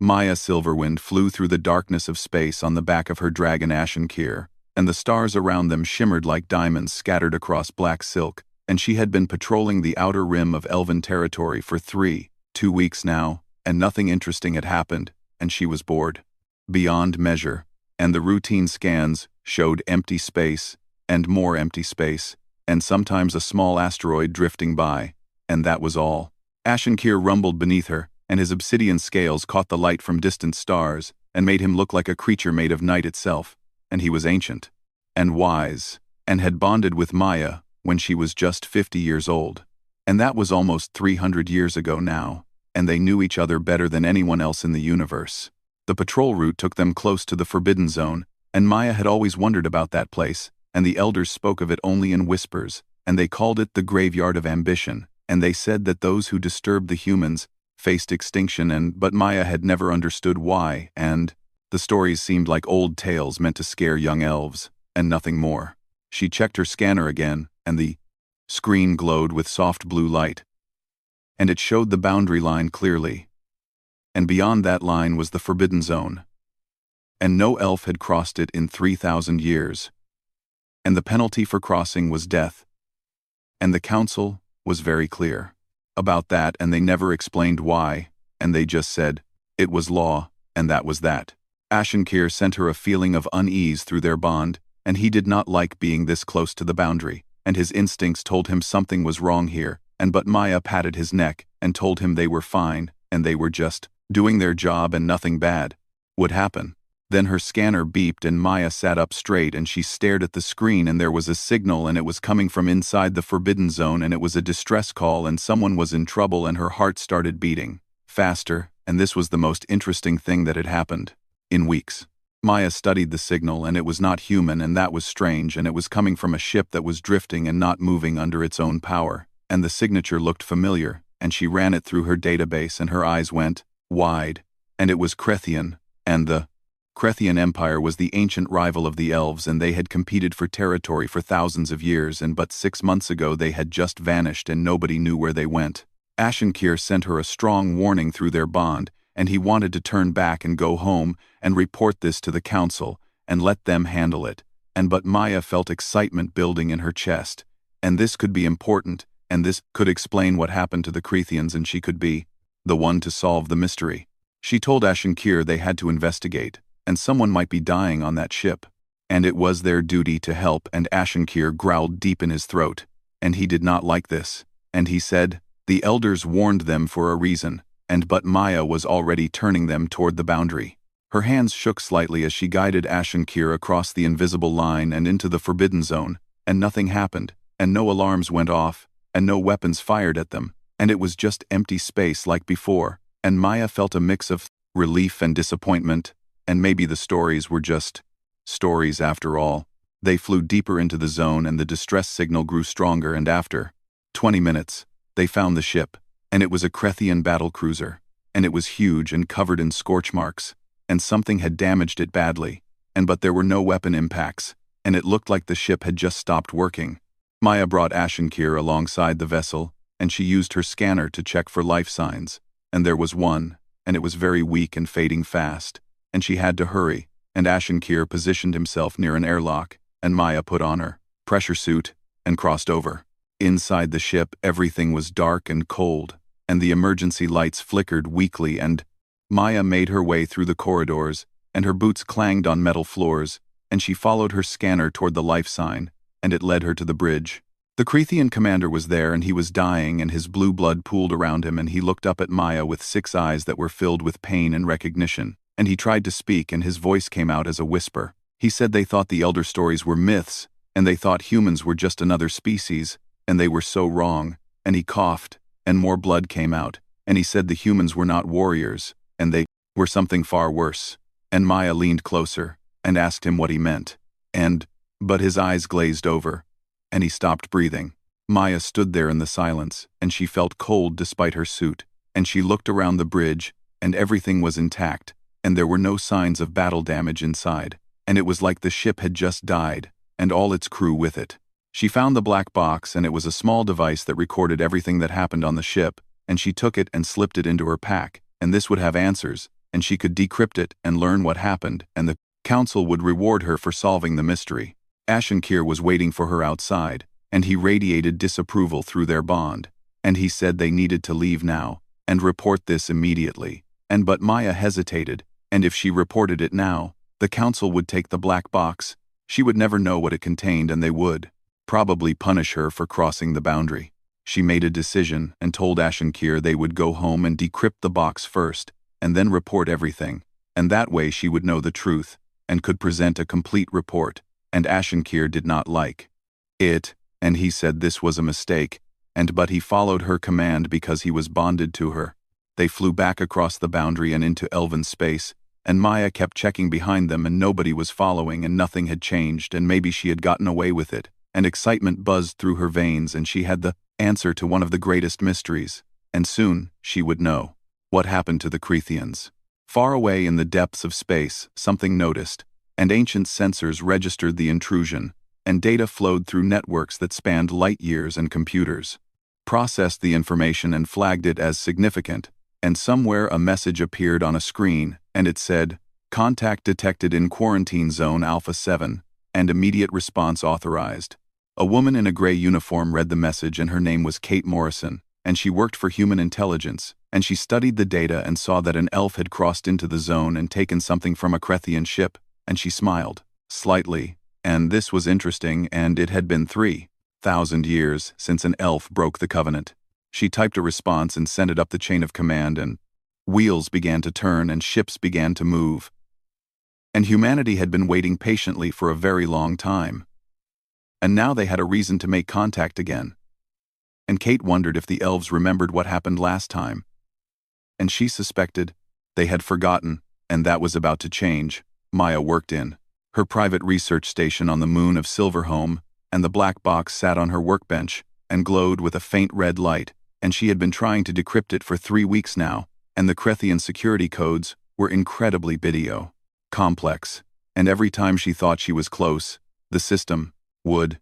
Maya Silverwind flew through the darkness of space on the back of her dragon Ashenkir, and the stars around them shimmered like diamonds scattered across black silk, and she had been patrolling the outer rim of Elven territory for 2 weeks now, and nothing interesting had happened, and she was bored beyond measure, and the routine scans showed empty space, and more empty space, and sometimes a small asteroid drifting by, and that was all. Ashenkir rumbled beneath her, and his obsidian scales caught the light from distant stars, and made him look like a creature made of night itself, and he was ancient, and wise, and had bonded with Maya when she was just 50 years old. And that was almost 300 years ago now, and they knew each other better than anyone else in the universe. The patrol route took them close to the Forbidden Zone, and Maya had always wondered about that place, and the elders spoke of it only in whispers, and they called it the Graveyard of Ambition, and they said that those who disturbed the humans faced extinction, but Maya had never understood why, and the stories seemed like old tales meant to scare young elves, and nothing more. She checked her scanner again, and the screen glowed with soft blue light, and it showed the boundary line clearly. And beyond that line was the Forbidden Zone, and no elf had crossed it in 3,000 years. And the penalty for crossing was death. And the council was very clear about that, and they never explained why, and they just said, it was law, and that was that. Ashenkir sent her a feeling of unease through their bond, and he did not like being this close to the boundary, and his instincts told him something was wrong here, but Maya patted his neck and told him they were fine, and they were just doing their job and nothing bad would happen. Then her scanner beeped and Maya sat up straight and she stared at the screen, and there was a signal, and it was coming from inside the Forbidden Zone, and it was a distress call, and someone was in trouble, and her heart started beating faster, and this was the most interesting thing that had happened in weeks. Maya studied the signal, and it was not human, and that was strange, and it was coming from a ship that was drifting and not moving under its own power, and the signature looked familiar, and she ran it through her database, and her eyes went wide, and it was Krethian, and the Krethian Empire was the ancient rival of the elves, and they had competed for territory for thousands of years, and but 6 months ago they had just vanished and nobody knew where they went. Ashenkir sent her a strong warning through their bond, and he wanted to turn back and go home and report this to the council and let them handle it, but Maya felt excitement building in her chest, and this could be important, and this could explain what happened to the Krethians, and she could be the one to solve the mystery. She told Ashenkir they had to investigate, and someone might be dying on that ship, and it was their duty to help, and Ashenkir growled deep in his throat, and he did not like this, and he said, the elders warned them for a reason, but Maya was already turning them toward the boundary. Her hands shook slightly as she guided Ashenkir across the invisible line and into the Forbidden Zone, and nothing happened, and no alarms went off, and no weapons fired at them, and it was just empty space like before, and Maya felt a mix of relief and disappointment, and maybe the stories were just stories after all. They flew deeper into the zone, and the distress signal grew stronger, and after 20 minutes, they found the ship, and it was a Krethian battlecruiser, and it was huge and covered in scorch marks, and something had damaged it badly, but there were no weapon impacts, and it looked like the ship had just stopped working. Maya brought Ashenkir alongside the vessel, and she used her scanner to check for life signs, and there was one, and it was very weak and fading fast, and she had to hurry, and Ashenkir positioned himself near an airlock, and Maya put on her pressure suit and crossed over. Inside the ship, everything was dark and cold, and the emergency lights flickered weakly, and Maya made her way through the corridors, and her boots clanged on metal floors, and she followed her scanner toward the life sign, and it led her to the bridge. The Krethian commander was there, and he was dying, and his blue blood pooled around him, and he looked up at Maya with 6 eyes that were filled with pain and recognition, and he tried to speak, and his voice came out as a whisper. He said they thought the elder stories were myths, and they thought humans were just another species, and they were so wrong, and he coughed, and more blood came out, and he said the humans were not warriors, and they were something far worse. And Maya leaned closer, and asked him what he meant, but his eyes glazed over, and he stopped breathing. Maya stood there in the silence, and she felt cold despite her suit, and she looked around the bridge, and everything was intact, and there were no signs of battle damage inside, and it was like the ship had just died, and all its crew with it. She found the black box, and it was a small device that recorded everything that happened on the ship, and she took it and slipped it into her pack, and this would have answers, and she could decrypt it and learn what happened, and the council would reward her for solving the mystery. Ashenkir was waiting for her outside, and he radiated disapproval through their bond, and he said they needed to leave now, and report this immediately. But Maya hesitated, and if she reported it now, the council would take the black box. She would never know what it contained, and they would probably punish her for crossing the boundary. She made a decision and told Ashenkir they would go home and decrypt the box first, and then report everything, and that way she would know the truth, and could present a complete report, and Ashenkir did not like it, and he said this was a mistake, but he followed her command because he was bonded to her. They flew back across the boundary and into elven space, and Maya kept checking behind them and nobody was following and nothing had changed and maybe she had gotten away with it, and excitement buzzed through her veins and she had the answer to one of the greatest mysteries, and soon she would know. What happened to the Crethians? Far away in the depths of space, something noticed, and ancient sensors registered the intrusion, and data flowed through networks that spanned light years, and computers processed the information and flagged it as significant, and somewhere a message appeared on a screen, and it said, "Contact detected in Quarantine Zone Alpha 7, and immediate response authorized." A woman in a gray uniform read the message and her name was Kate Morrison, and she worked for human intelligence, and she studied the data and saw that an elf had crossed into the zone and taken something from a Crethian ship, and she smiled slightly, and this was interesting, and it had been 3,000 years since an elf broke the covenant. She typed a response and sent it up the chain of command, and wheels began to turn and ships began to move. And humanity had been waiting patiently for a very long time. And now they had a reason to make contact again. And Kate wondered if the elves remembered what happened last time. And she suspected they had forgotten, and that was about to change. Maya worked in her private research station on the moon of Silverhome, and the black box sat on her workbench and glowed with a faint red light, and she had been trying to decrypt it for 3 weeks now, and the Crethian security codes were incredibly complex, and every time she thought she was close, the system would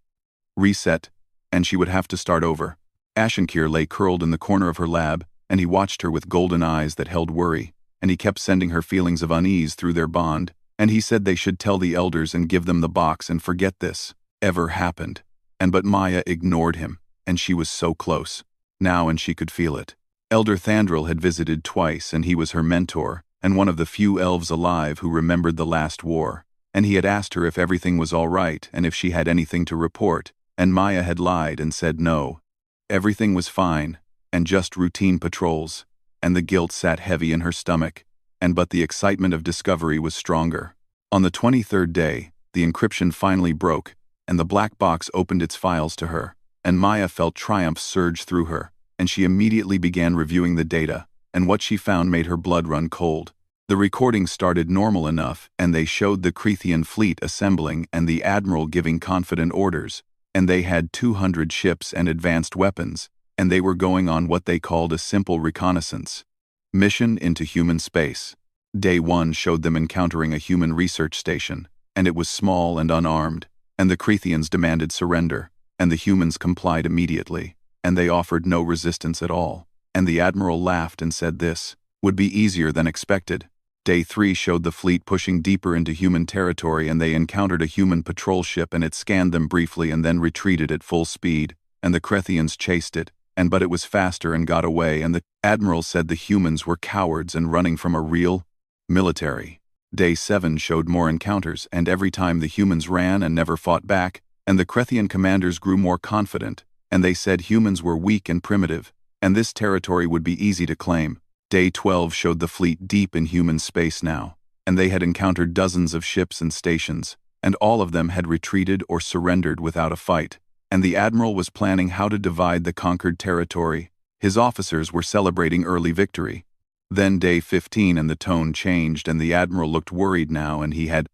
reset, and she would have to start over. Ashenkir lay curled in the corner of her lab, and he watched her with golden eyes that held worry, and he kept sending her feelings of unease through their bond, and he said they should tell the elders and give them the box and forget this ever happened. But Maya ignored him, and she was so close now, and she could feel it. Elder Thandril had visited twice, and he was her mentor, and one of the few elves alive who remembered the last war, and he had asked her if everything was all right and if she had anything to report, and Maya had lied and said no. Everything was fine, and just routine patrols, and the guilt sat heavy in her stomach, but the excitement of discovery was stronger. On the 23rd day, the encryption finally broke, and the black box opened its files to her, and Maya felt triumph surge through her, and she immediately began reviewing the data, and what she found made her blood run cold. The recordings started normal enough, and they showed the Crethian fleet assembling and the admiral giving confident orders, and they had 200 ships and advanced weapons, and they were going on what they called a simple reconnaissance mission into human space. Day 1 showed them encountering a human research station, and it was small and unarmed, and the Crethians demanded surrender, and the humans complied immediately, and they offered no resistance at all, and the admiral laughed and said this would be easier than expected. Day 3 showed the fleet pushing deeper into human territory, and they encountered a human patrol ship, and it scanned them briefly and then retreated at full speed, and the Crethians chased it, but it was faster and got away, and the admiral said the humans were cowards and running from a real military. Day 7 showed more encounters, and every time the humans ran and never fought back, and the Crethian commanders grew more confident, and they said humans were weak and primitive, and this territory would be easy to claim. Day 12 showed the fleet deep in human space now, and they had encountered dozens of ships and stations, and all of them had retreated or surrendered without a fight, and the admiral was planning how to divide the conquered territory. His officers were celebrating early victory. Then day 15 and the tone changed, and the admiral looked worried now, and he had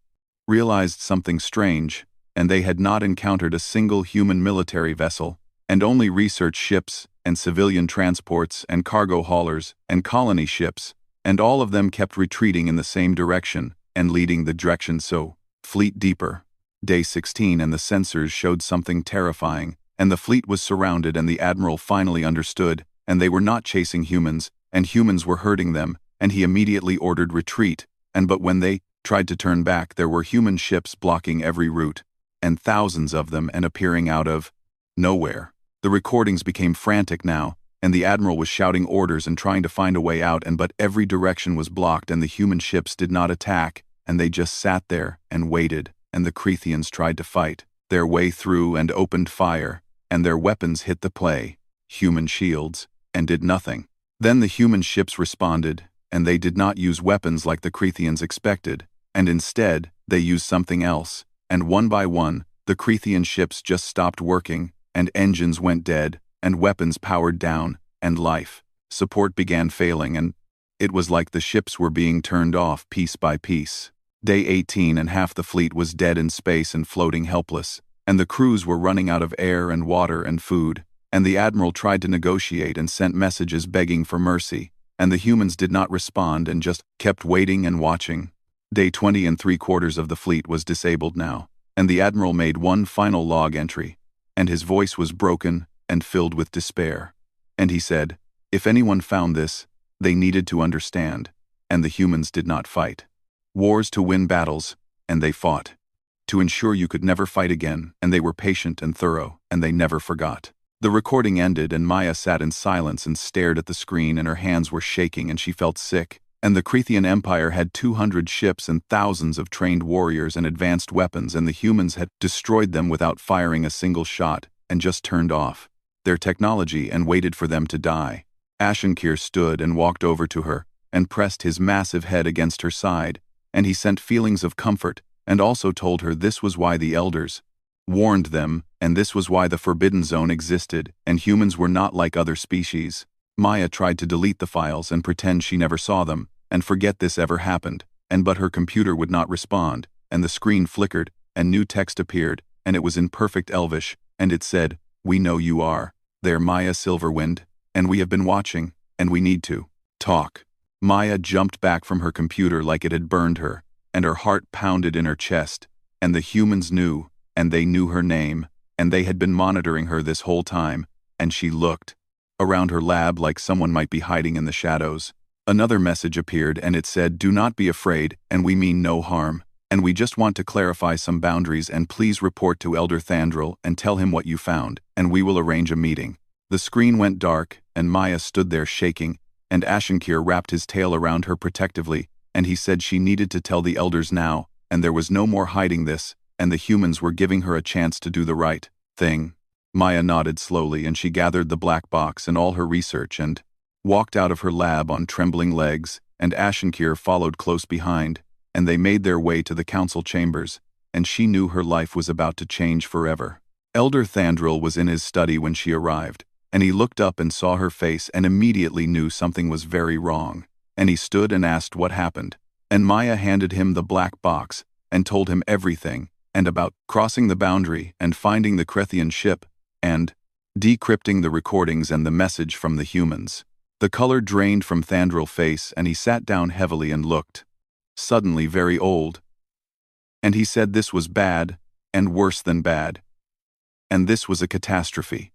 realized something strange, and they had not encountered a single human military vessel, and only research ships and civilian transports and cargo haulers and colony ships, and all of them kept retreating in the same direction and leading the direction so fleet deeper. Day 16 and the sensors showed something terrifying, and the fleet was surrounded, and the admiral finally understood, and they were not chasing humans, and humans were hurting them, and he immediately ordered retreat, but when they tried to turn back, there were human ships blocking every route, and thousands of them, and appearing out of nowhere. The recordings became frantic now, and the admiral was shouting orders and trying to find a way out, but every direction was blocked, and the human ships did not attack, and they just sat there and waited, and the Creathians tried to fight their way through and opened fire, and their weapons hit the human shields, and did nothing. Then the human ships responded, and they did not use weapons like the Creathians expected, and instead, they used something else, and one by one, the Creathian ships just stopped working, and engines went dead, and weapons powered down, and life support began failing, and it was like the ships were being turned off piece by piece. Day 18 and half the fleet was dead in space and floating helpless, and the crews were running out of air and water and food, and the admiral tried to negotiate and sent messages begging for mercy, and the humans did not respond and just kept waiting and watching. Day 20 and 3/4 of the fleet was disabled now, and the admiral made one final log entry, and his voice was broken and filled with despair. And he said, if anyone found this, they needed to understand, and the humans did not fight wars to win battles, and they fought to ensure you could never fight again, and they were patient and thorough, and they never forgot. The recording ended, and Maya sat in silence and stared at the screen, and her hands were shaking and she felt sick. And the Creathian Empire had 200 ships and thousands of trained warriors and advanced weapons, and the humans had destroyed them without firing a single shot, and just turned off their technology and waited for them to die. Ashenkir stood and walked over to her, and pressed his massive head against her side, and he sent feelings of comfort, and also told her this was why the elders warned them, and this was why the Forbidden Zone existed, and humans were not like other species. Maya tried to delete the files and pretend she never saw them, and forget this ever happened, but her computer would not respond, and the screen flickered, and new text appeared, and it was in perfect Elvish, and it said, "We know you are there, Maya Silverwind, and we have been watching, and we need to talk." Maya jumped back from her computer like it had burned her, and her heart pounded in her chest, and the humans knew, and they knew her name, and they had been monitoring her this whole time, and she looked around her lab like someone might be hiding in the shadows. Another message appeared, and it said, "Do not be afraid, and we mean no harm, and we just want to clarify some boundaries, and please report to Elder Thandril and tell him what you found, and we will arrange a meeting." The screen went dark, and Maya stood there shaking, and Ashenkir wrapped his tail around her protectively, and he said she needed to tell the elders now, and there was no more hiding this, and the humans were giving her a chance to do the right thing. Maya nodded slowly, and she gathered the black box and all her research and walked out of her lab on trembling legs, and Ashenkir followed close behind, and they made their way to the council chambers, and she knew her life was about to change forever. Elder Thandril was in his study when she arrived, and he looked up and saw her face and immediately knew something was very wrong, and he stood and asked what happened, and Maya handed him the black box and told him everything, and about crossing the boundary and finding the Creathian ship, and decrypting the recordings and the message from the humans. The color drained from Thandril's face, and he sat down heavily and looked suddenly very old. And he said this was bad, and worse than bad. And this was a catastrophe.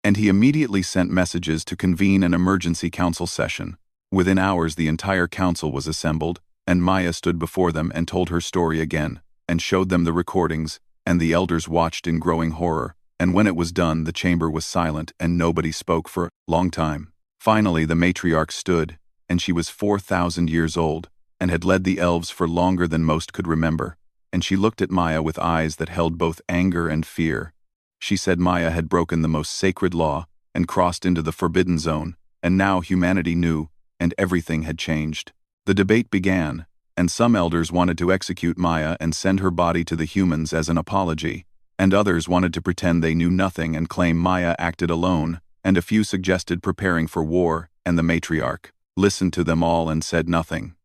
And he immediately sent messages to convene an emergency council session. Within hours the entire council was assembled, and Maya stood before them and told her story again, and showed them the recordings, and the elders watched in growing horror, and when it was done the chamber was silent and nobody spoke for a long time. Finally the matriarch stood, and she was 4,000 years old, and had led the elves for longer than most could remember, and she looked at Maya with eyes that held both anger and fear. She said Maya had broken the most sacred law, and crossed into the Forbidden Zone, and now humanity knew, and everything had changed. The debate began, and some elders wanted to execute Maya and send her body to the humans as an apology, and others wanted to pretend they knew nothing and claim Maya acted alone, and a few suggested preparing for war, and the matriarch listened to them all and said nothing.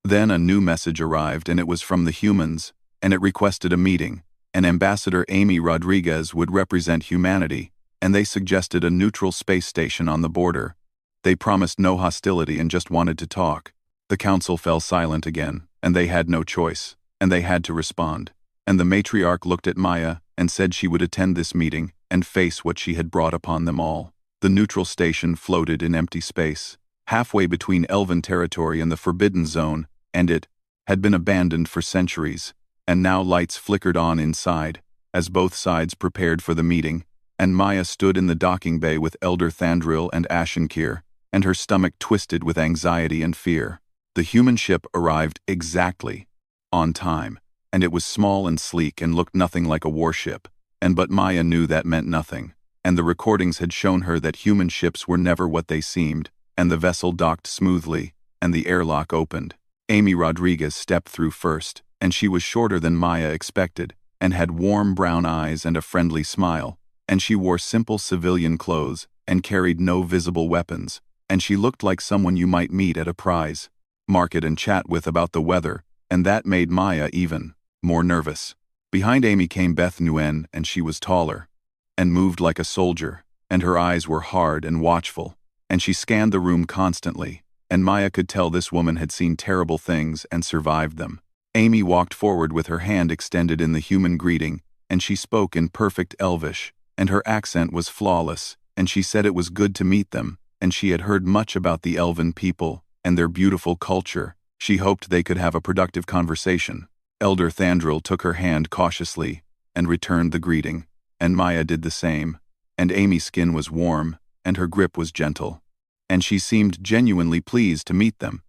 Then a new message arrived, and it was from the humans, and it requested a meeting, and Ambassador Amy Rodriguez would represent humanity, and they suggested a neutral space station on the border. They promised no hostility and just wanted to talk. The council fell silent again, and they had no choice, and they had to respond. And the matriarch looked at Maya and said she would attend this meeting and face what she had brought upon them all. The neutral station floated in empty space, halfway between Elven territory and the Forbidden Zone, and it had been abandoned for centuries, and now lights flickered on inside, as both sides prepared for the meeting, and Maya stood in the docking bay with Elder Thandril and Ashenkir, and her stomach twisted with anxiety and fear. The human ship arrived exactly on time, and it was small and sleek and looked nothing like a warship, but Maya knew that meant nothing, and the recordings had shown her that human ships were never what they seemed, and the vessel docked smoothly, and the airlock opened. Amy Rodriguez stepped through first, and she was shorter than Maya expected, and had warm brown eyes and a friendly smile, and she wore simple civilian clothes, and carried no visible weapons, and she looked like someone you might meet at a prize market and chat with about the weather, and that made Maya even more nervous. Behind Amy came Beth Nguyen, and she was taller, and moved like a soldier, and her eyes were hard and watchful, and she scanned the room constantly, and Maya could tell this woman had seen terrible things and survived them. Amy walked forward with her hand extended in the human greeting, and she spoke in perfect Elvish, and her accent was flawless, and she said it was good to meet them, and she had heard much about the Elven people and their beautiful culture. She hoped they could have a productive conversation. Elder Thandril took her hand cautiously and returned the greeting, and Maya did the same, and Amy's skin was warm, and her grip was gentle, and she seemed genuinely pleased to meet them,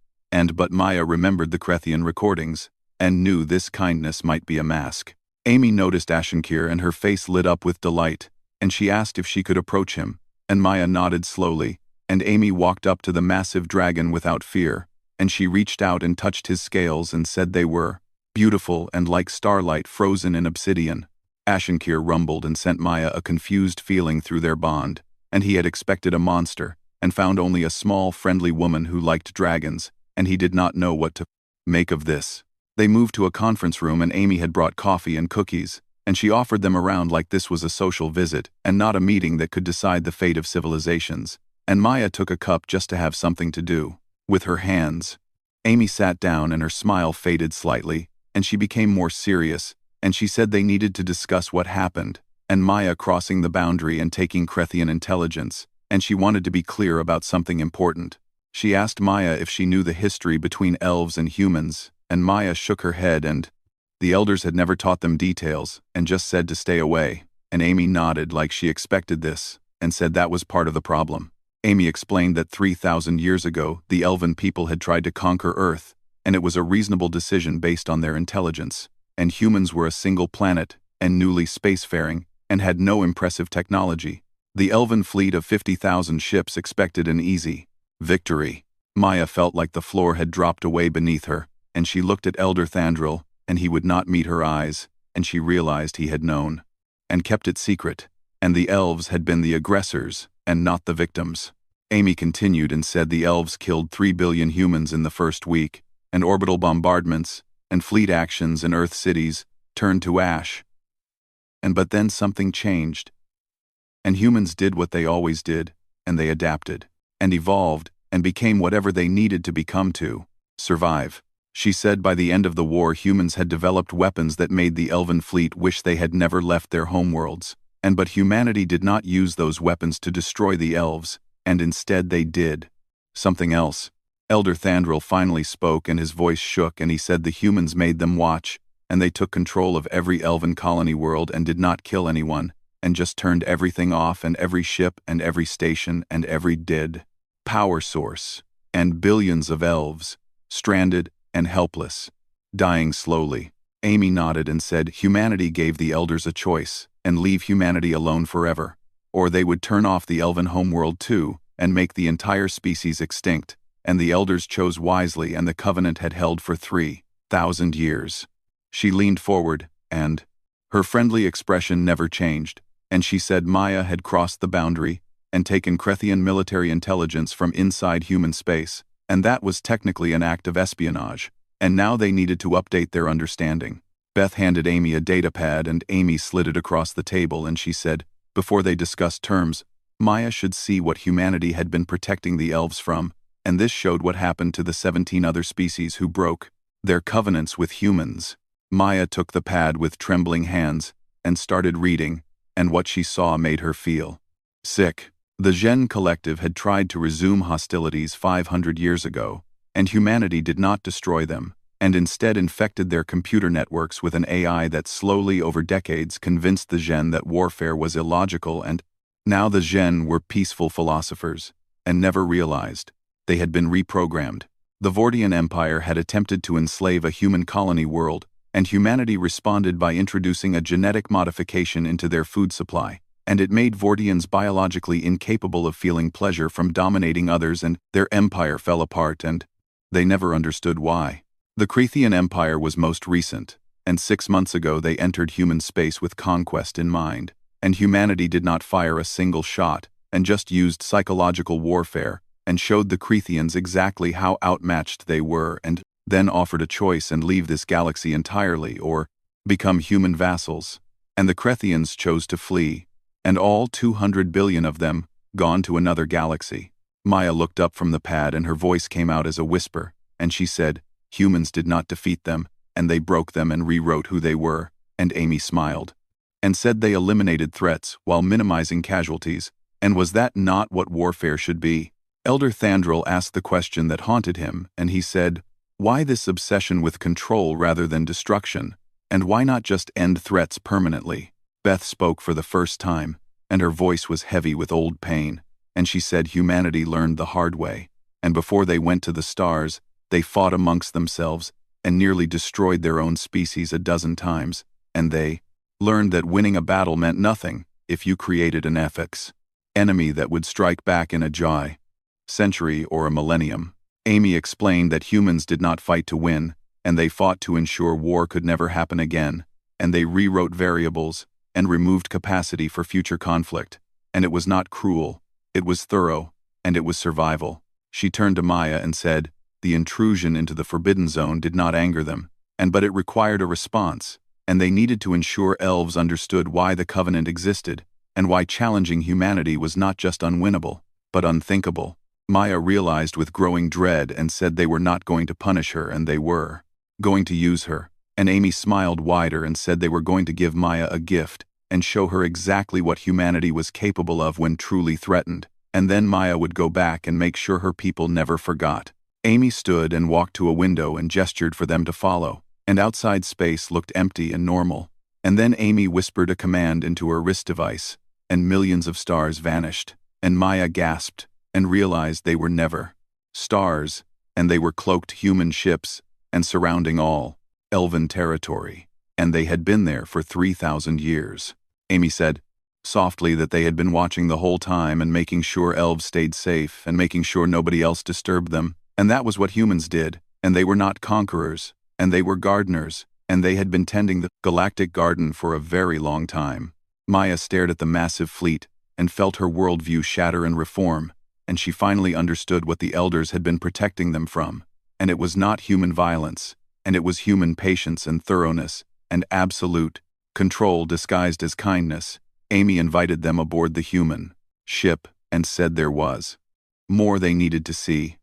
but Maya remembered the Krethian recordings, and knew this kindness might be a mask. Amy noticed Ashenkir, and her face lit up with delight, and she asked if she could approach him, and Maya nodded slowly, and Amy walked up to the massive dragon without fear, and she reached out and touched his scales and said they were beautiful and like starlight frozen in obsidian. Ashenkir rumbled and sent Maya a confused feeling through their bond, and he had expected a monster, and found only a small, friendly woman who liked dragons, and he did not know what to make of this. They moved to a conference room, and Amy had brought coffee and cookies, and she offered them around like this was a social visit, and not a meeting that could decide the fate of civilizations, and Maya took a cup just to have something to do with her hands. Amy sat down, and her smile faded slightly, and she became more serious, and she said they needed to discuss what happened, and Maya crossing the boundary and taking Krethian intelligence, and she wanted to be clear about something important. She asked Maya if she knew the history between elves and humans, and Maya shook her head, and the elders had never taught them details, and just said to stay away, and Amy nodded like she expected this, and said that was part of the problem. Amy explained that 3,000 years ago, the Elven people had tried to conquer Earth, and it was a reasonable decision based on their intelligence, and humans were a single planet, and newly spacefaring, and had no impressive technology. The Elven fleet of 50,000 ships expected an easy victory. Maya felt like the floor had dropped away beneath her, and she looked at Elder Thandril, and he would not meet her eyes, and she realized he had known, and kept it secret, and the elves had been the aggressors, and not the victims. Amy continued and said the elves killed 3 billion humans in the first week, and orbital bombardments, and fleet actions in Earth cities turned to ash. But then something changed. And humans did what they always did, and they adapted, and evolved, and became whatever they needed to become to survive. She said by the end of the war humans had developed weapons that made the Elven fleet wish they had never left their homeworlds, but humanity did not use those weapons to destroy the elves, and instead they did something else. Elder Thandril finally spoke, and his voice shook, and he said the humans made them watch, and they took control of every Elven colony world and did not kill anyone, and just turned everything off, and every ship and every station and every dead power source, and billions of elves, stranded and helpless, dying slowly. Amy nodded and said humanity gave the elders a choice, and leave humanity alone forever, or they would turn off the Elven homeworld too, and make the entire species extinct, and the elders chose wisely, and the covenant had held for 3,000 years. She leaned forward, and her friendly expression never changed, and she said Maya had crossed the boundary and taken Krethian military intelligence from inside human space, and that was technically an act of espionage, and now they needed to update their understanding. Beth handed Amy a datapad, and Amy slid it across the table, and she said, before they discussed terms, Maya should see what humanity had been protecting the elves from, and this showed what happened to the 17 other species who broke their covenants with humans. Maya took the pad with trembling hands and started reading, and what she saw made her feel sick. The Zhen Collective had tried to resume hostilities 500 years ago, and humanity did not destroy them, and instead infected their computer networks with an AI that slowly over decades convinced the Zhen that warfare was illogical, and now the Zhen were peaceful philosophers, and never realized they had been reprogrammed. The Vortian Empire had attempted to enslave a human colony world, and humanity responded by introducing a genetic modification into their food supply, and it made Vortians biologically incapable of feeling pleasure from dominating others, and their empire fell apart, and they never understood why. The Crethean Empire was most recent, and 6 months ago they entered human space with conquest in mind, and humanity did not fire a single shot, and just used psychological warfare, and showed the Cretheans exactly how outmatched they were, and then offered a choice and leave this galaxy entirely or become human vassals. And the Cretheans chose to flee, and all 200 billion of them gone to another galaxy. Maya looked up from the pad and her voice came out as a whisper, and she said, "Humans did not defeat them, and they broke them and rewrote who they were," and Amy smiled, and said they eliminated threats while minimizing casualties, and was that not what warfare should be? Elder Thandril asked the question that haunted him, and he said, "Why this obsession with control rather than destruction, and why not just end threats permanently?" Beth spoke for the first time, and her voice was heavy with old pain, and she said humanity learned the hard way, and before they went to the stars, they fought amongst themselves and nearly destroyed their own species a dozen times, and they learned that winning a battle meant nothing if you created an ethics enemy that would strike back in a century or a millennium. Amy explained that humans did not fight to win, and they fought to ensure war could never happen again, and they rewrote variables and removed capacity for future conflict, and it was not cruel, it was thorough, and it was survival. She turned to Maya and said, the intrusion into the Forbidden Zone did not anger them, but it required a response, and they needed to ensure elves understood why the Covenant existed, and why challenging humanity was not just unwinnable, but unthinkable. Maya realized with growing dread and said they were not going to punish her, and they were going to use her. And Amy smiled wider and said they were going to give Maya a gift and show her exactly what humanity was capable of when truly threatened, and then Maya would go back and make sure her people never forgot. Amy stood and walked to a window and gestured for them to follow, and outside space looked empty and normal. And then Amy whispered a command into her wrist device, and millions of stars vanished, and Maya gasped and realized they were never stars, and they were cloaked human ships and surrounding all elven territory, and they had been there for 3,000 years. Amy said softly that they had been watching the whole time and making sure elves stayed safe and making sure nobody else disturbed them, and that was what humans did, and they were not conquerors, and they were gardeners, and they had been tending the galactic garden for a very long time. Maya stared at the massive fleet and felt her worldview shatter and reform, and she finally understood what the elders had been protecting them from, and it was not human violence, and it was human patience and thoroughness, and absolute control disguised as kindness. Amy invited them aboard the human ship and said there was more they needed to see.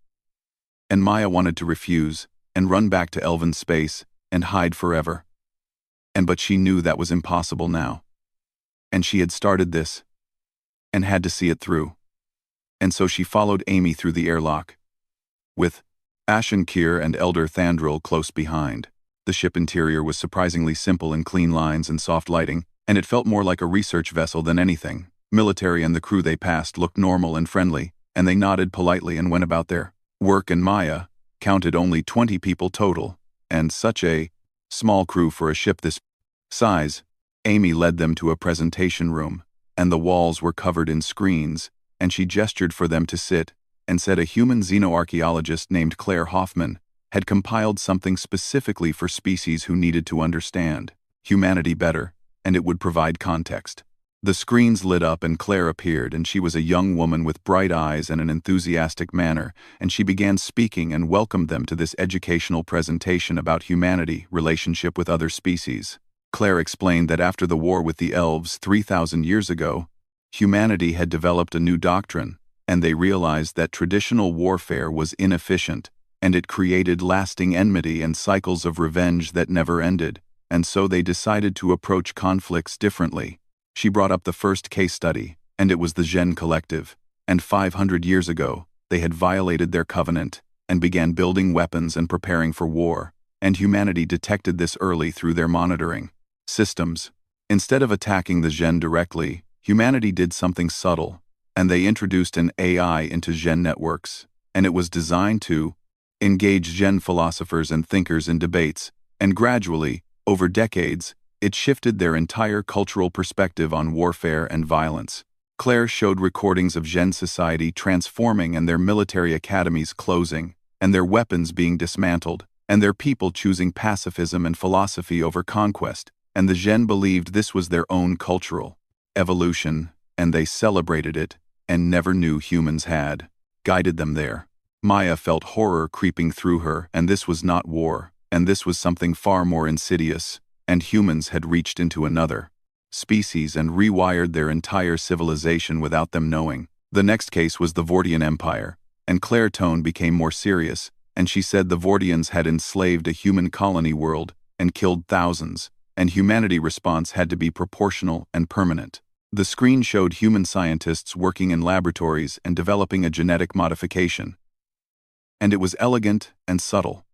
And Maya wanted to refuse and run back to elven space and hide forever. But she knew that was impossible now. And she had started this and had to see it through. And so she followed Amy through the airlock, with Ashenkir and Elder Thandril close behind. The ship interior was surprisingly simple in clean lines and soft lighting, and it felt more like a research vessel than anything. Military and the crew they passed looked normal and friendly, and they nodded politely and went about their work, and Maya counted only 20 people total, and such a small crew for a ship this size. Amy led them to a presentation room, and the walls were covered in screens, and she gestured for them to sit, and said a human xenoarchaeologist named Claire Hoffman had compiled something specifically for species who needed to understand humanity better, and it would provide context. The screens lit up and Claire appeared, and she was a young woman with bright eyes and an enthusiastic manner, and she began speaking and welcomed them to this educational presentation about humanity, relationship with other species. Claire explained that after the war with the elves 3,000 years ago, humanity had developed a new doctrine, and they realized that traditional warfare was inefficient, and it created lasting enmity and cycles of revenge that never ended, and so they decided to approach conflicts differently. She brought up the first case study, and it was the Zhen Collective, and 500 years ago, they had violated their covenant and began building weapons and preparing for war, and humanity detected this early through their monitoring systems. Instead of attacking the Gen directly, humanity did something subtle, and they introduced an AI into Gen networks, and it was designed to engage Gen philosophers and thinkers in debates, and gradually, over decades, it shifted their entire cultural perspective on warfare and violence. Claire showed recordings of Gen society transforming and their military academies closing, and their weapons being dismantled, and their people choosing pacifism and philosophy over conquest, and the Gen believed this was their own cultural evolution, and they celebrated it, and never knew humans had guided them there. Maya felt horror creeping through her, and this was not war, and this was something far more insidious, and humans had reached into another species and rewired their entire civilization without them knowing. The next case was the Vortian Empire, and Claire's tone became more serious, and she said the Vortians had enslaved a human colony world and killed thousands, and humanity response had to be proportional and permanent. The screen showed human scientists working in laboratories and developing a genetic modification, and it was elegant and subtle.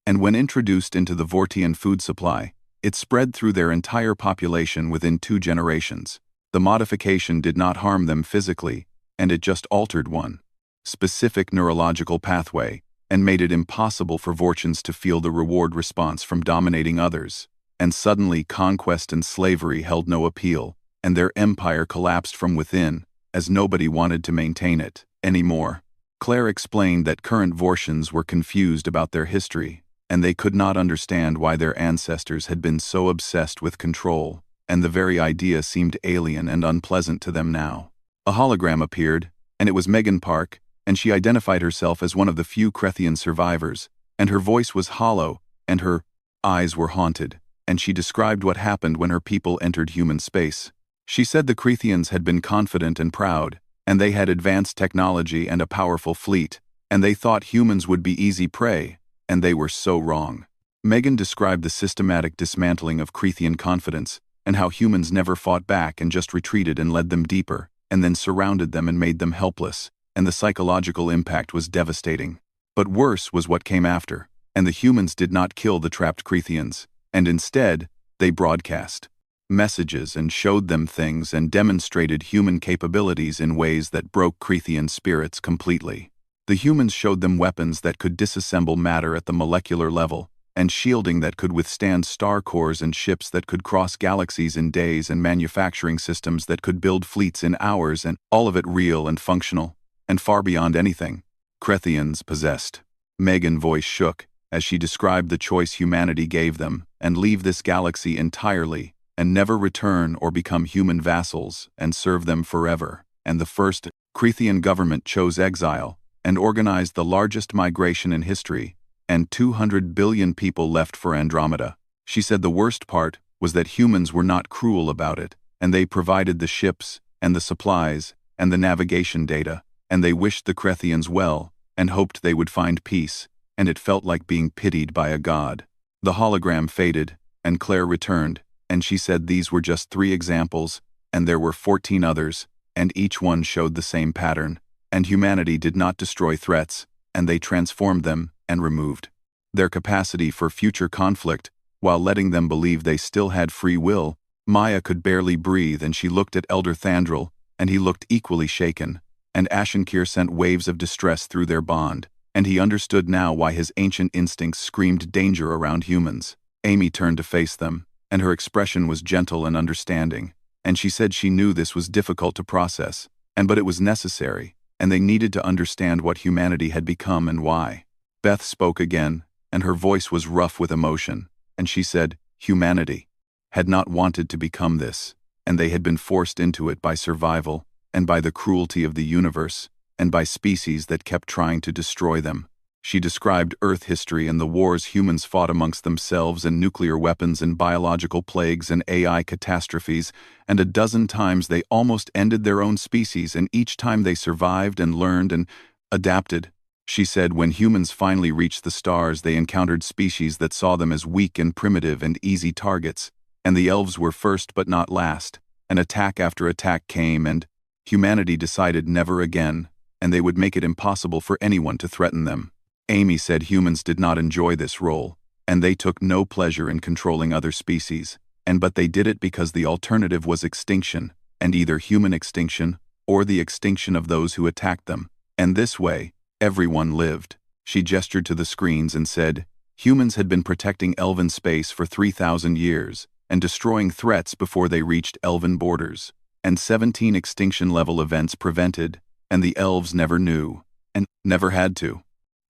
And when introduced into the Vortian food supply, it spread through their entire population within 2 generations. The modification did not harm them physically, and it just altered one specific neurological pathway and made it impossible for Vortians to feel the reward response from dominating others. And suddenly conquest and slavery held no appeal, and their empire collapsed from within, as nobody wanted to maintain it anymore. Claire explained that current Vortians were confused about their history, and they could not understand why their ancestors had been so obsessed with control, and the very idea seemed alien and unpleasant to them now. A hologram appeared, and it was Megan Park, and she identified herself as one of the few Krethian survivors, and her voice was hollow, and her eyes were haunted, and she described what happened when her people entered human space. She said the Krethians had been confident and proud, and they had advanced technology and a powerful fleet, and they thought humans would be easy prey, and they were so wrong. Megan described the systematic dismantling of Krethian confidence, and how humans never fought back and just retreated and led them deeper, and then surrounded them and made them helpless, and the psychological impact was devastating. But worse was what came after, and the humans did not kill the trapped Krethians, and instead, they broadcast messages and showed them things and demonstrated human capabilities in ways that broke Krethian spirits completely. The humans showed them weapons that could disassemble matter at the molecular level, and shielding that could withstand star cores and ships that could cross galaxies in days and manufacturing systems that could build fleets in hours, and all of it real and functional, and far beyond anything Krethians possessed. Megan's voice shook as she described the choice humanity gave them, and leave this galaxy entirely, and never return or become human vassals and serve them forever. And the first Krethian government chose exile, and organized the largest migration in history, and 200 billion people left for Andromeda. She said the worst part was that humans were not cruel about it, and they provided the ships, and the supplies, and the navigation data, and they wished the Krethians well, and hoped they would find peace, and it felt like being pitied by a god. The hologram faded, and Claire returned, and she said these were just 3 examples, and there were 14 others, and each one showed the same pattern. And humanity did not destroy threats, and they transformed them and removed their capacity for future conflict, while letting them believe they still had free will. Maya could barely breathe, and she looked at Elder Thandril, and he looked equally shaken, and Ashenkir sent waves of distress through their bond, and he understood now why his ancient instincts screamed danger around humans. Amy turned to face them, and her expression was gentle and understanding, and she said she knew this was difficult to process, but it was necessary, and they needed to understand what humanity had become and why. Beth spoke again, and her voice was rough with emotion, and she said, humanity had not wanted to become this, and they had been forced into it by survival, and by the cruelty of the universe, and by species that kept trying to destroy them. She described Earth history and the wars humans fought amongst themselves, and nuclear weapons and biological plagues and AI catastrophes, and a dozen times they almost ended their own species, and each time they survived and learned and adapted. She said when humans finally reached the stars, they encountered species that saw them as weak and primitive and easy targets, and the elves were first but not last, and attack after attack came, and Humanity decided never again, and they would make it impossible for anyone to threaten them. Amy said humans did not enjoy this role, and they took no pleasure in controlling other species, but they did it because the alternative was extinction, and either human extinction or the extinction of those who attacked them. And this way, everyone lived. She gestured to the screens and said, humans had been protecting elven space for 3,000 years and destroying threats before they reached elven borders, and 17 extinction-level events prevented, and the elves never knew, and never had to.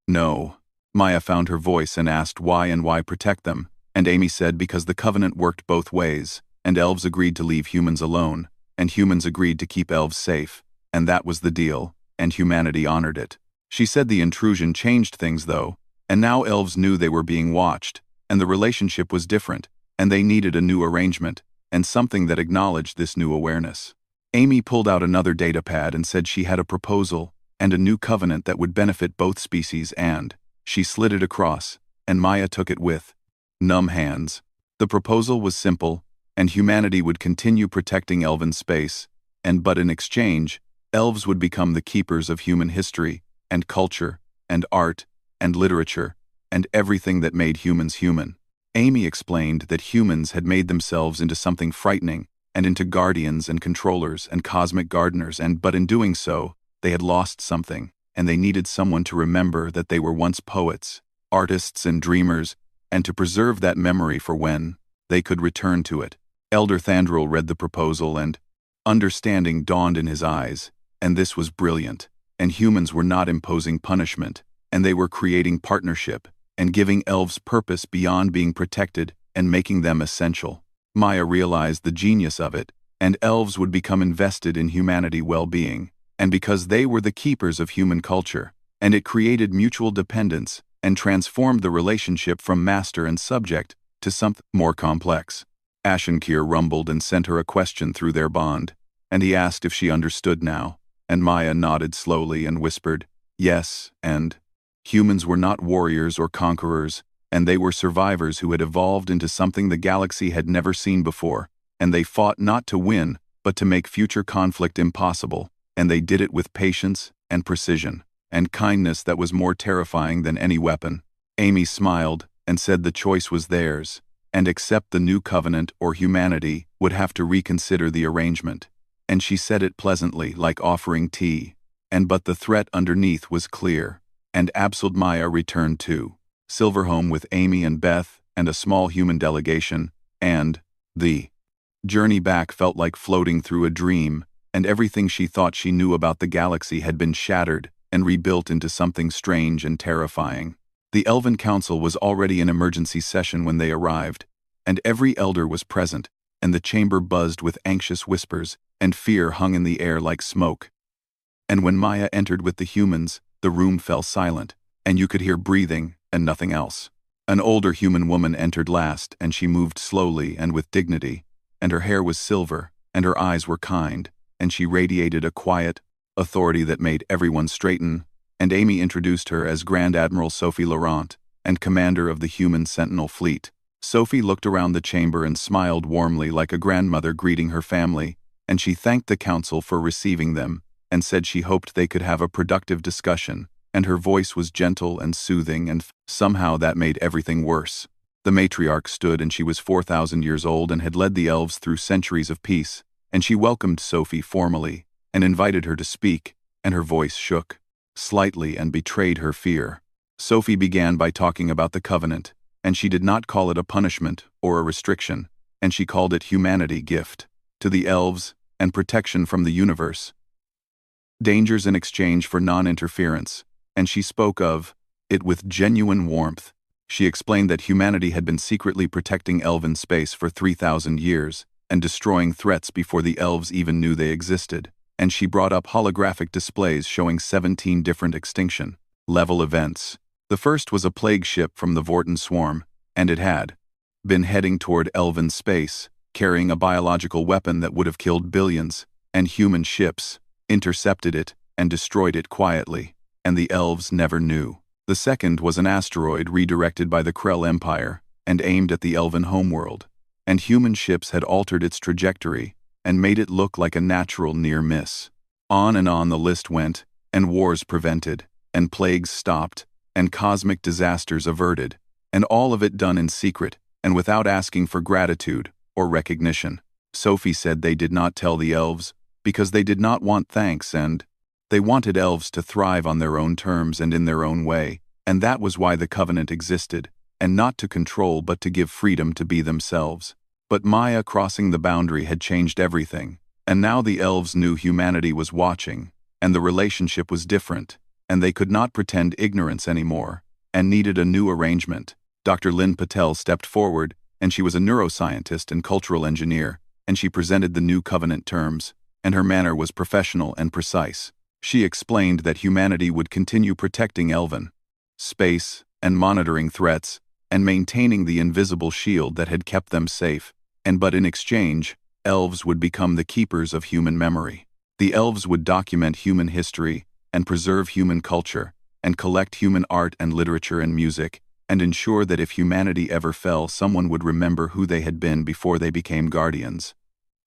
No. Maya found her voice and asked why protect them, and Amy said because the covenant worked both ways, and elves agreed to leave humans alone, and humans agreed to keep elves safe, and that was the deal, and humanity honored it. She said the intrusion changed things though, and now elves knew they were being watched, and the relationship was different, and they needed a new arrangement, and something that acknowledged this new awareness. Amy pulled out another data pad and said she had a proposal and a new covenant that would benefit both species, and she slid it across, and Maya took it with numb hands. The proposal was simple, and humanity would continue protecting elven space, but in exchange, elves would become the keepers of human history, and culture, and art, and literature, and everything that made humans human. Amy explained that humans had made themselves into something frightening, and into guardians and controllers and cosmic gardeners, but in doing so, they had lost something, and they needed someone to remember that they were once poets, artists and dreamers, and to preserve that memory for when they could return to it. Elder Thandril read the proposal, and understanding dawned in his eyes, and this was brilliant, and humans were not imposing punishment, and they were creating partnership, and giving elves purpose beyond being protected and making them essential. Maya realized the genius of it, and elves would become invested in humanity well-being, and because they were the keepers of human culture, and it created mutual dependence and transformed the relationship from master and subject to something more complex. Ashenkir rumbled and sent her a question through their bond, and he asked if she understood now, and Maya nodded slowly and whispered, yes, and humans were not warriors or conquerors, and they were survivors who had evolved into something the galaxy had never seen before, and they fought not to win, but to make future conflict impossible, and they did it with patience and precision, and kindness that was more terrifying than any weapon. Amy smiled and said the choice was theirs, and accept the new covenant or humanity would have to reconsider the arrangement, and she said it pleasantly like offering tea, but the threat underneath was clear, and Abseld Maya returned to Silverhome with Amy and Beth and a small human delegation, and the journey back felt like floating through a dream, and everything she thought she knew about the galaxy had been shattered and rebuilt into something strange and terrifying. The Elven Council was already in emergency session when they arrived, and every elder was present, and the chamber buzzed with anxious whispers, and fear hung in the air like smoke. And when Maya entered with the humans, the room fell silent, and you could hear breathing and nothing else. An older human woman entered last, and she moved slowly and with dignity, and her hair was silver, and her eyes were kind, and she radiated a quiet authority that made everyone straighten, and Amy introduced her as Grand Admiral Sophie Laurent, and commander of the human Sentinel fleet. Sophie looked around the chamber and smiled warmly like a grandmother greeting her family, and she thanked the council for receiving them, and said she hoped they could have a productive discussion, and her voice was gentle and soothing, and somehow that made everything worse. The matriarch stood, and she was 4,000 years old and had led the elves through centuries of peace, and she welcomed Sophie formally, and invited her to speak, and her voice shook slightly and betrayed her fear. Sophie began by talking about the covenant, and she did not call it a punishment or a restriction, and she called it humanity gift to the elves and protection from the universe, dangers in exchange for non-interference, and she spoke of it with genuine warmth. She explained that humanity had been secretly protecting elven space for 3,000 years and destroying threats before the elves even knew they existed, and she brought up holographic displays showing 17 different extinction-level events. The first was a plague ship from the Vorten swarm, and it had been heading toward elven space, carrying a biological weapon that would have killed billions, and human ships intercepted it and destroyed it quietly, and the elves never knew. The second was an asteroid redirected by the Krell Empire and aimed at the elven homeworld, and human ships had altered its trajectory and made it look like a natural near miss. On and on the list went, and wars prevented, and plagues stopped, and cosmic disasters averted, and all of it done in secret, and without asking for gratitude or recognition. Sophie said they did not tell the elves, because they did not want thanks, and they wanted elves to thrive on their own terms and in their own way, and that was why the covenant existed, and not to control but to give freedom to be themselves. But Maya crossing the boundary had changed everything, and now the elves knew humanity was watching, and the relationship was different, and they could not pretend ignorance anymore, and needed a new arrangement. Dr. Lynn Patel stepped forward, and she was a neuroscientist and cultural engineer, and she presented the new covenant terms, and her manner was professional and precise. She explained that humanity would continue protecting Elven space and monitoring threats, and maintaining the invisible shield that had kept them safe, but in exchange, elves would become the keepers of human memory. The elves would document human history, and preserve human culture, and collect human art and literature and music, and ensure that if humanity ever fell, someone would remember who they had been before they became guardians.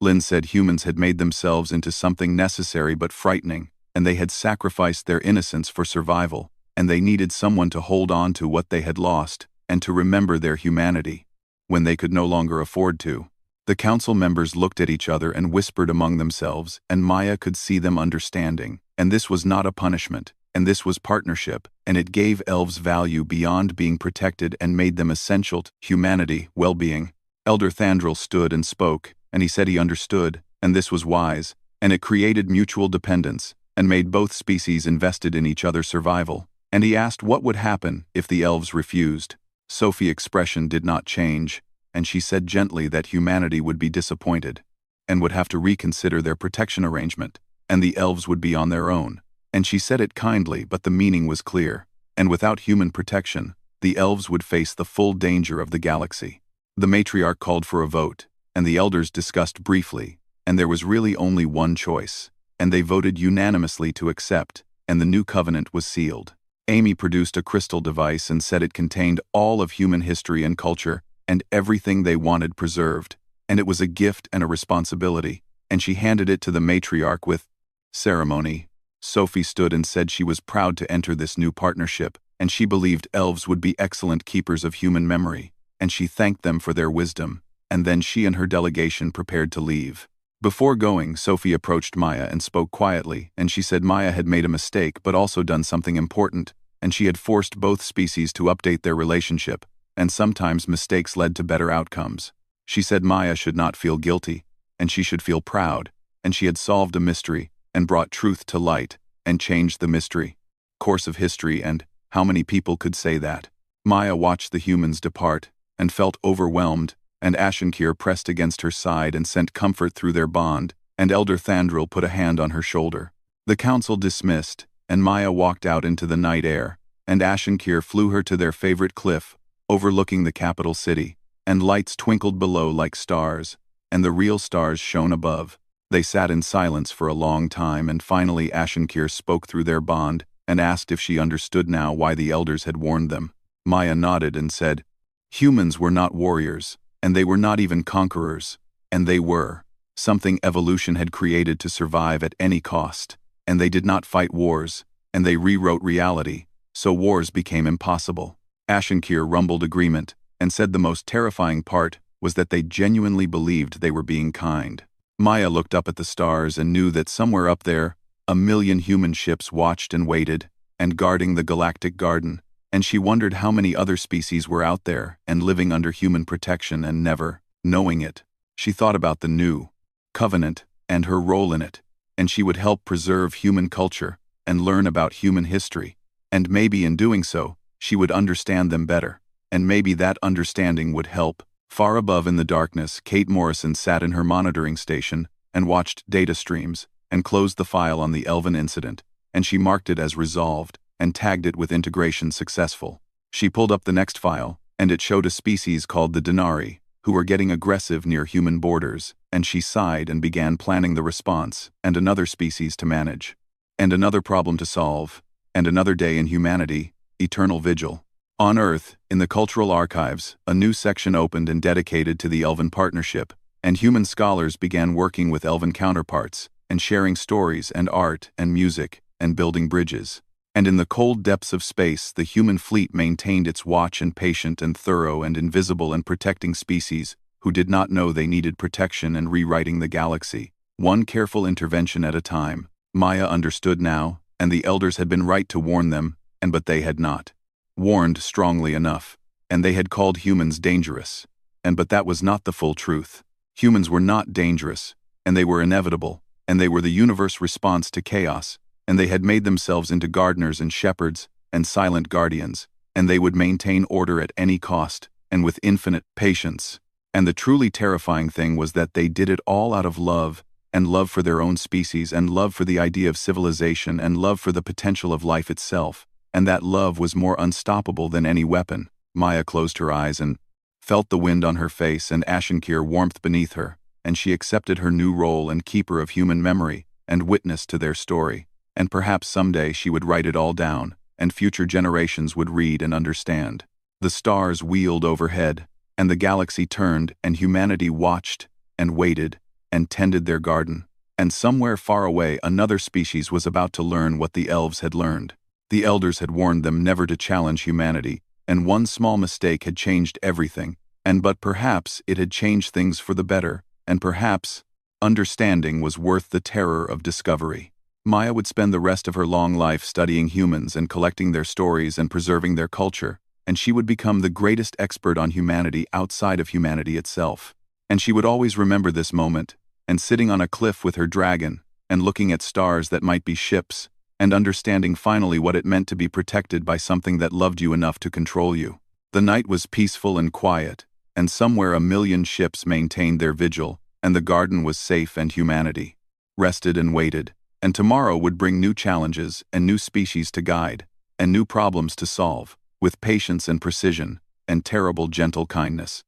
Lynn said humans had made themselves into something necessary but frightening, and they had sacrificed their innocence for survival, and they needed someone to hold on to what they had lost, and to remember their humanity, when they could no longer afford to. The council members looked at each other and whispered among themselves, and Maya could see them understanding, and this was not a punishment, and this was partnership, and it gave elves value beyond being protected and made them essential to humanity, well-being. Elder Thandril stood and spoke, and he said he understood, and this was wise, and it created mutual dependence, and made both species invested in each other's survival. And he asked what would happen if the elves refused. Sophie's expression did not change, and she said gently that humanity would be disappointed, and would have to reconsider their protection arrangement, and the elves would be on their own. And she said it kindly, but the meaning was clear, and without human protection, the elves would face the full danger of the galaxy. The matriarch called for a vote, and the elders discussed briefly, and there was really only one choice, and they voted unanimously to accept, and the new covenant was sealed. Amy produced a crystal device and said it contained all of human history and culture, and everything they wanted preserved, and it was a gift and a responsibility, and she handed it to the matriarch with ceremony. Sophie stood and said she was proud to enter this new partnership, and she believed elves would be excellent keepers of human memory, and she thanked them for their wisdom, and then she and her delegation prepared to leave. Before going, Sophie approached Maya and spoke quietly, and she said Maya had made a mistake but also done something important, and she had forced both species to update their relationship, and sometimes mistakes led to better outcomes. She said Maya should not feel guilty, and she should feel proud, and she had solved a mystery, and brought truth to light, and changed the mystery course of history, and how many people could say that? Maya watched the humans depart, and felt overwhelmed, and Ashenkir pressed against her side and sent comfort through their bond, and Elder Thandril put a hand on her shoulder. The council dismissed, and Maya walked out into the night air, and Ashenkir flew her to their favorite cliff, overlooking the capital city, and lights twinkled below like stars, and the real stars shone above. They sat in silence for a long time, and finally Ashenkir spoke through their bond, and asked if she understood now why the elders had warned them. Maya nodded and said, humans were not warriors, and they were not even conquerors, and they were something evolution had created to survive at any cost, and they did not fight wars, and they rewrote reality, so wars became impossible. Ashenkir rumbled agreement, and said the most terrifying part was that they genuinely believed they were being kind. Maya looked up at the stars and knew that somewhere up there, 1,000,000 human ships watched and waited, and guarding the galactic garden, and she wondered how many other species were out there and living under human protection and never knowing it. She thought about the new covenant and her role in it, and she would help preserve human culture and learn about human history, and maybe in doing so, she would understand them better, and maybe that understanding would help. Far above in the darkness, Kate Morrison sat in her monitoring station and watched data streams and closed the file on the Elven incident, and she marked it as resolved and tagged it with integration successful. She pulled up the next file, and it showed a species called the Denari, who were getting aggressive near human borders, and she sighed and began planning the response, and another species to manage, and another problem to solve, and another day in humanity, eternal vigil. On Earth, in the cultural archives, a new section opened and dedicated to the Elven partnership, and human scholars began working with Elven counterparts, and sharing stories and art and music and building bridges. And in the cold depths of space, the human fleet maintained its watch and patient and thorough and invisible and protecting species who did not know they needed protection and rewriting the galaxy, one careful intervention at a time. Maya understood now, and the elders had been right to warn them, but they had not warned strongly enough, and they had called humans dangerous. But that was not the full truth. Humans were not dangerous, and they were inevitable, and they were the universe's response to chaos, and they had made themselves into gardeners and shepherds and silent guardians, and they would maintain order at any cost, and with infinite patience. And the truly terrifying thing was that they did it all out of love, and love for their own species, and love for the idea of civilization, and love for the potential of life itself, and that love was more unstoppable than any weapon. Maya closed her eyes and felt the wind on her face and Ashenkir warmth beneath her, and she accepted her new role and keeper of human memory, and witness to their story. And perhaps someday she would write it all down, and future generations would read and understand. The stars wheeled overhead, and the galaxy turned, and humanity watched, and waited, and tended their garden. And somewhere far away another species was about to learn what the elves had learned. The elders had warned them never to challenge humanity, and one small mistake had changed everything, but perhaps it had changed things for the better, and perhaps understanding was worth the terror of discovery. Maya would spend the rest of her long life studying humans and collecting their stories and preserving their culture, and she would become the greatest expert on humanity outside of humanity itself. And she would always remember this moment, and sitting on a cliff with her dragon, and looking at stars that might be ships, and understanding finally what it meant to be protected by something that loved you enough to control you. The night was peaceful and quiet, and somewhere 1,000,000 ships maintained their vigil, and the garden was safe, and humanity rested and waited. And tomorrow would bring new challenges and new species to guide, and new problems to solve, with patience and precision, and terrible gentle kindness.